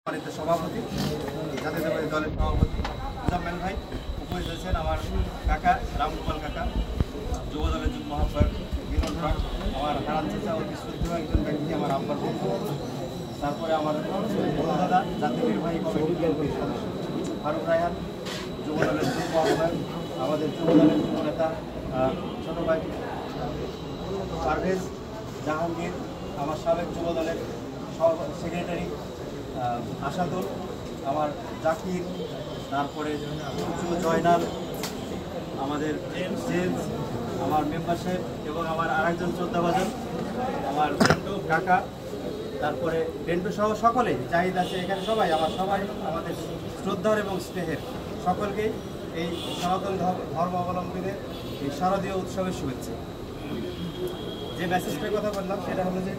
সভাপতি জাতীয়তাবাদী দলের সভাপতি মুজাম্মেল ভাই উপস্থিত আছেন, আমার কাকা রামগোপাল কাকা, যুব দলের যুগ্ম আহ্বায়ক বিনোদ ভাই, আমার হারান চাচা অতি শ্রদ্ধেয় একজন ব্যক্তি, আমার আব্বার বন্ধু, তারপরে আমার দাদা জাতীয় নির্বাহী কমিটির সদস্য ফারুক রায়হান, যুব দলের যুগ্ম আহ্বায়ক, আমাদের যুব দলের যুব নেতা ছোট ভাই পারভেজ জাহাঙ্গীর, আমার সাবেক যুব দলের সেক্রেটারি আশাদুল, আমার জাকির, তারপরে জয়নাল, আমাদের জেমস, আমার মেম্বারশিপ এবং আমার আরেকজন শ্রদ্ধাভাজন আমার কাকা, তারপরে বেন্টু সহ সকলে জাহিদ আছে, এখানে সবাই আমাদের শ্রদ্ধার এবং স্নেহের সকলকেই এই সনাতন ধর্মাবলম্বীদের এই শারদীয় উৎসবের শুভেচ্ছা। যে মেসেজটার কথা বললাম সেটা হলো যে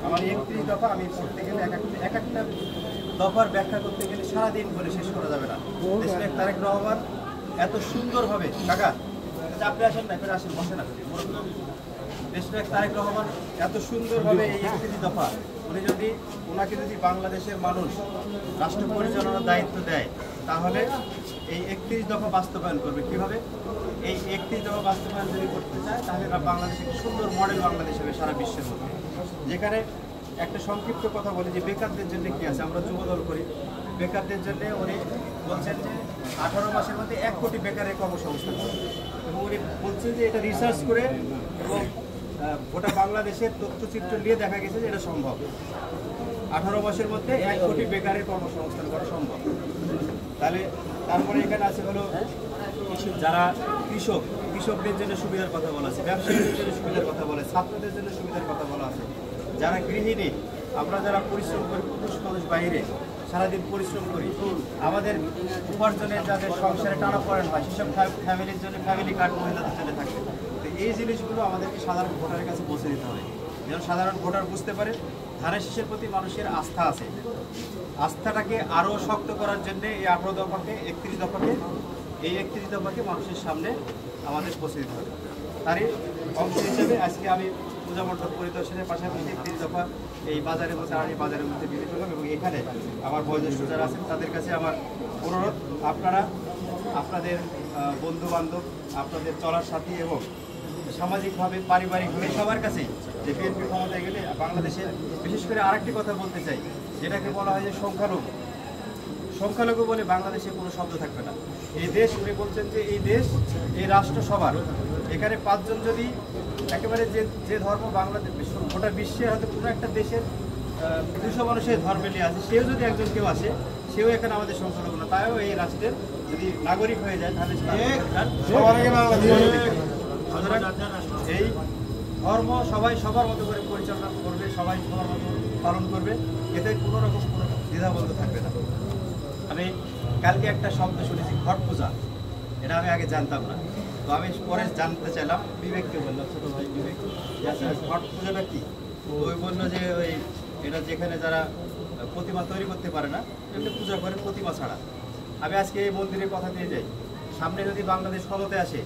আমার 31 দফা আমি পড়তে গেলে এক একটা দফার ব্যাখ্যা করতে গেলে সারাদিন করে শেষ করা যাবে না। দেশনায়ক তারেক রহমান এত সুন্দরভাবে, কাকা আপনি আসেন না, ফের আসেন, বসে না, দেশনায়ক তারেক রহমান এত সুন্দরভাবে এই 31 দফা ওনাকে যদি বাংলাদেশের মানুষ রাষ্ট্র পরিচালনার দায়িত্ব দেয়, তাহলে এই 31 দফা বাস্তবায়ন করবে কিভাবে? এই 31 দফা বাস্তবায়ন যদি করতে চায়, তাহলে বাংলাদেশ একটি সুন্দর মডেল বাংলাদেশ হবে সারা বিশ্বের মধ্যে। যেখানে একটা সংক্ষিপ্ত কথা বলি যে বেকারদের জন্য কি আছে, আমরা যুবদল করি, বেকারদের জন্য উনি বলছেন যে 18 মাসের মধ্যে 1 কোটি বেকারের কর্মসংস্থান, এবং উনি বলছেন যে এটা রিসার্চ করে এবং গোটা বাংলাদেশের তথ্যচিত্র নিয়ে দেখা গেছে যে এটা সম্ভব। 18 মাসের মধ্যে 1 কোটি বেকারের কর্মসংস্থান করা সম্ভব। তাহলে তারপরে এখানে আছে হলো যারা কৃষকদের জন্য সুবিধার কথা বলা আছে, ব্যবসায়ীদের জন্য সুবিধার কথা বলা আছে, ছাত্রদের জন্য সুবিধার কথা বলা আছে, যারা গৃহিণী, আমরা যারা পরিশ্রম করি, পুরুষ বাইরে সারাদিন পরিশ্রম করি, আমাদের উপার্জনের যাদের সংসারে টানাপোড়েন হয়, সেসব ফ্যামিলির জন্য ফ্যামিলি কার্ড মহিলাদের জন্য থাকে। তো এই জিনিসগুলো আমাদেরকে সাধারণ ভোটারের কাছে পৌঁছে দিতে হবে, যেন সাধারণ ভোটার বুঝতে পারে ধানের শীষের প্রতি মানুষের আস্থা আছে। আস্থাটাকে আরও শক্ত করার জন্য এই 18 দফাকে 31 দফাকে মানুষের সামনে আমাদের পৌঁছে দিতে হবে। তারই অংশ হিসেবে আজকে আমি পূজা মণ্ডপ পরিদর্শনের পাশাপাশি 31 দফা এই বাজারের মধ্যে বিলি করলাম, এবং এখানে আমার বয়োজ্যেষ্ঠ যারা আছেন তাদের কাছে আমার অনুরোধ, আপনারা আপনাদের বন্ধুবান্ধব, আপনাদের চলার সাথী এবং সামাজিকভাবে পারিবারিকভাবে সবার কাছেই যে বিএনপি ক্ষমতায় গেলে বাংলাদেশের, বিশেষ করে আরেকটি কথা বলতে চাই, যেটাকে বলা হয় যে সংখ্যালঘু বলে বাংলাদেশে কোনো শব্দ থাকবে না। এই দেশ, উনি বলছেন যে এই দেশ, এই রাষ্ট্র সবার। এখানে 5 জন যদি একেবারে যে ধর্ম বাংলাদেশ গোটা বিশ্বে হয়তো কোনো একটা দেশের 200 মানুষের ধর্মে নিয়ে আসে, সেও যদি একজন কেউ আসে, সেও এখানে আমাদের সংখ্যালঘু না, তাইও এই রাষ্ট্রের যদি নাগরিক হয়ে যায়, তাহলে এই ধর্ম সবাই সবার মতো করে পরিচালনা করবে, সবাই সবার মতো পালন করবে, এতে কোনো রকম কোনো দ্বিধাবন্ধ থাকবে না। আমি কালকে একটা শব্দ শুনেছি, ঘট পূজা, এটা আমি আগে জানতাম না, তো আমি পরে জানতে চাইলাম, বিবেককে বললাম, ছোটো ভাই বিবেক, ঘট পূজাটা কি? তো ওই বললো যে ওই এটা যেখানে যারা প্রতিমা তৈরি করতে পারে না, এমনি পূজা করে প্রতিমা ছাড়া। আমি আজকে এই মন্দিরের কথা দিয়ে যাই, সামনে যদি বাংলাদেশ ক্ষমতায় আসে,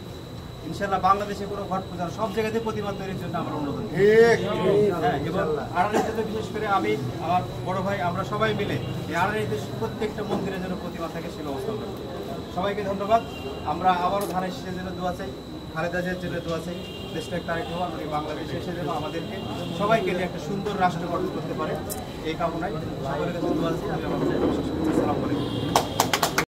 ইনশাল্লাহ বাংলাদেশে কোনো ঘট পূজা, সব জায়গাতে প্রতিমা তৈরির জন্য আমরা অনুরোধ করি। হ্যাঁ, এবং আড়াইতে বিশেষ করে আমি, আমার বড় ভাই, আমরা সবাই মিলে এই আড়াইতে প্রত্যেকটা মন্দিরের জন্য প্রতিমা থাকে সে ব্যবস্থা করি। সবাইকে ধন্যবাদ। আমরা আবারও ধানের শীষের জন্য দোয়া চাই, খালেদা জিয়ার জন্য দোয়া চাই, দেশনায়ক তারেক রহমান উনি বাংলাদেশে এসে যেন আমাদেরকে সবাইকে নিয়ে একটা সুন্দর রাষ্ট্র গঠন করতে পারে, এই কামনায় সকলের কাছে দোয়া চাই। আমি